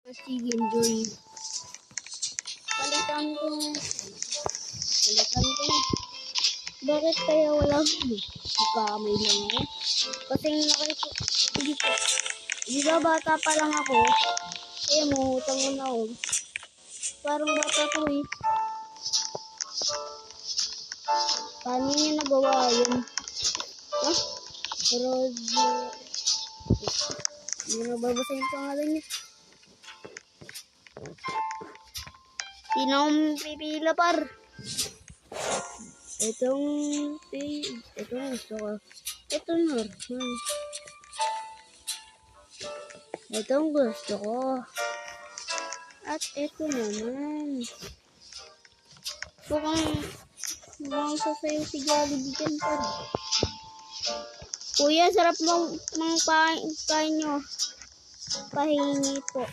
Sige, enjoy. Palitan ko na. Bakit kaya wala kamay lang ako? Kasi nakita, hindi ko. Di ba bata pa lang ako? Eh, mangutang mo na ako. Parang bata ko eh. Paano niya nagawa yun? Ha? Pero, hindi nababasahin yung pangalan niya. Sinong pipila par? Itong gusto ko. Ito normal. Itong gusto ko. At ito naman. Mukhang sasayo si Jollibee dyan par. Kuya, sarap mong kain nyo. Pahingi po.